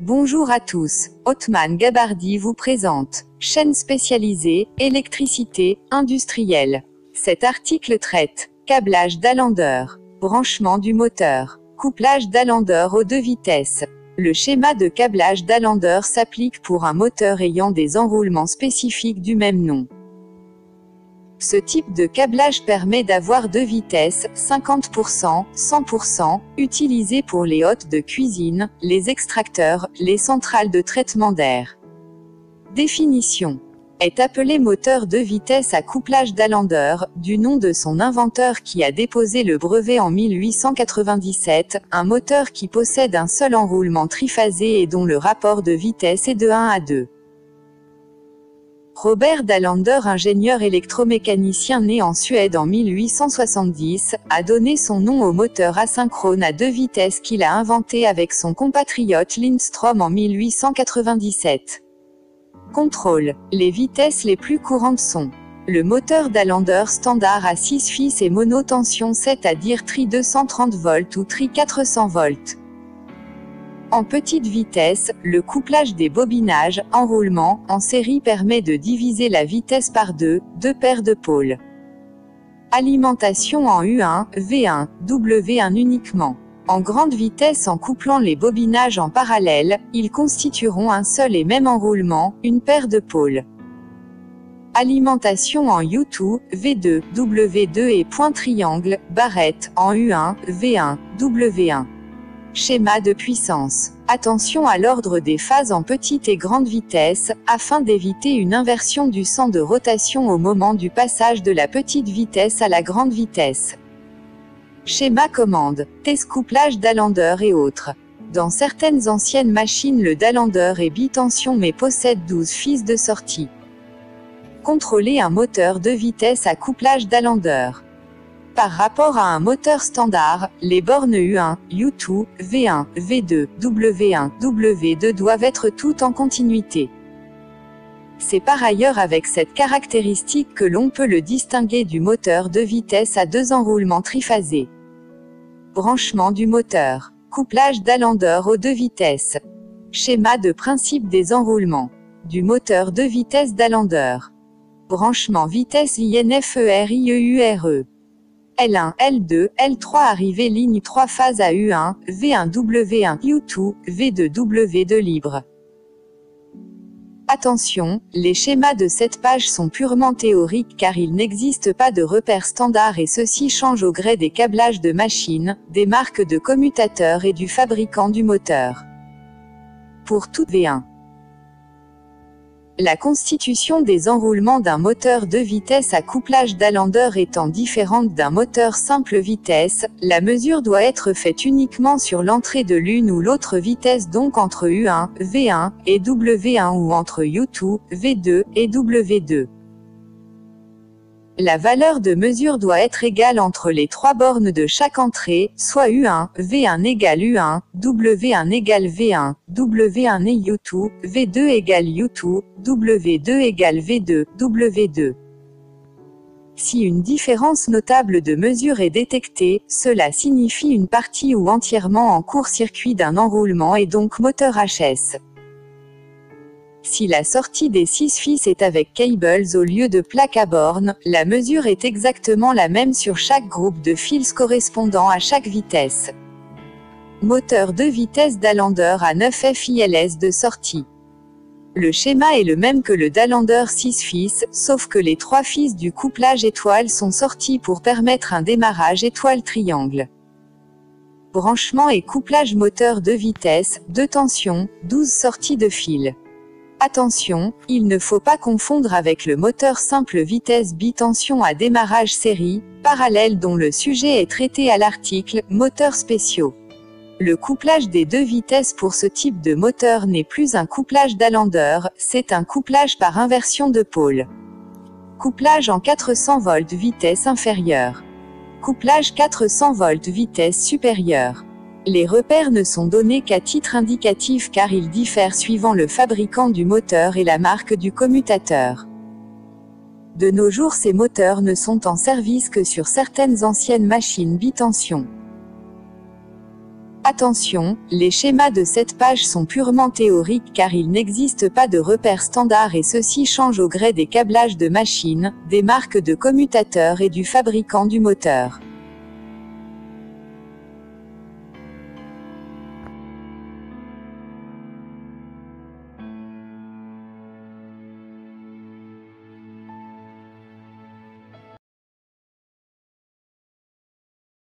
Bonjour à tous, Othman Gabardi vous présente, chaîne spécialisée, électricité, industrielle. Cet article traite, câblage d'Allender, branchement du moteur, couplage d'Allender aux deux vitesses. Le schéma de câblage d'Allender s'applique pour un moteur ayant des enroulements spécifiques du même nom. Ce type de câblage permet d'avoir deux vitesses, 50%, 100%, utilisées pour les hôtes de cuisine, les extracteurs, les centrales de traitement d'air. Définition. Est appelé moteur deux vitesses à couplage d'Allender, du nom de son inventeur qui a déposé le brevet en 1897, un moteur qui possède un seul enroulement triphasé et dont le rapport de vitesse est de 1 à 2. Robert d'Allender, ingénieur électromécanicien né en Suède en 1870, a donné son nom au moteur asynchrone à deux vitesses qu'il a inventé avec son compatriote Lindström en 1897. Contrôle. Les vitesses les plus courantes sont le moteur d'Allender standard à 6 fils et monotension, c'est-à-dire tri 230 volts ou tri 400 volts. En petite vitesse, le couplage des bobinages, enroulement, en série permet de diviser la vitesse par deux paires de pôles. Alimentation en U1, V1, W1 uniquement. En grande vitesse, en couplant les bobinages en parallèle, ils constitueront un seul et même enroulement, une paire de pôles. Alimentation en U2, V2, W2 et point triangle, barrette, en U1, V1, W1. Schéma de puissance. Attention à l'ordre des phases en petite et grande vitesse, afin d'éviter une inversion du sens de rotation au moment du passage de la petite vitesse à la grande vitesse. Schéma commande, test couplage d'Allender et autres. Dans certaines anciennes machines, le d'Allender est bitension mais possède 12 fils de sortie. Contrôler un moteur de vitesse à couplage d'Allender. Par rapport à un moteur standard, les bornes U1, U2, V1, V2, W1, W2 doivent être toutes en continuité. C'est par ailleurs avec cette caractéristique que l'on peut le distinguer du moteur de vitesse à deux enroulements triphasés. Branchement du moteur. Couplage d'Allender aux deux vitesses. Schéma de principe des enroulements. Du moteur de vitesse d'Allender. Branchement vitesse INFERIEURE. L1, L2, L3 arrivée ligne 3 phases à U1, V1 W1, U2, V2 W2 libre. Attention, les schémas de cette page sont purement théoriques car il n'existe pas de repères standards et ceux-ci changent au gré des câblages de machines, des marques de commutateurs et du fabricant du moteur. Pour tout V1. La constitution des enroulements d'un moteur de vitesse à couplage d'Allender étant différente d'un moteur simple vitesse, la mesure doit être faite uniquement sur l'entrée de l'une ou l'autre vitesse, donc entre U1, V1, et W1 ou entre U2, V2, et W2. La valeur de mesure doit être égale entre les trois bornes de chaque entrée, soit U1, V1 égale U1, W1 égale V1, W1 et U2, V2 égale U2, W2 égale V2, W2. Si une différence notable de mesure est détectée, cela signifie une partie ou entièrement en court-circuit d'un enroulement et donc moteur HS. Si la sortie des 6 fils est avec cables au lieu de plaques à bornes, la mesure est exactement la même sur chaque groupe de fils correspondant à chaque vitesse. Moteur de vitesse d'Allender à 9 fils de sortie. Le schéma est le même que le d'Allender 6 fils, sauf que les 3 fils du couplage étoile sont sortis pour permettre un démarrage étoile triangle. Branchement et couplage moteur de vitesse, de tension, 12 sorties de fil. Attention, il ne faut pas confondre avec le moteur simple vitesse bitension à démarrage série, parallèle dont le sujet est traité à l'article « Moteurs spéciaux ». Le couplage des deux vitesses pour ce type de moteur n'est plus un couplage d'Allender, c'est un couplage par inversion de pôle. Couplage en 400 volts vitesse inférieure. Couplage 400 volts vitesse supérieure. Les repères ne sont donnés qu'à titre indicatif car ils diffèrent suivant le fabricant du moteur et la marque du commutateur. De nos jours, ces moteurs ne sont en service que sur certaines anciennes machines bitension. Attention, les schémas de cette page sont purement théoriques car il n'existe pas de repères standards et ceux-ci changent au gré des câblages de machines, des marques de commutateurs et du fabricant du moteur.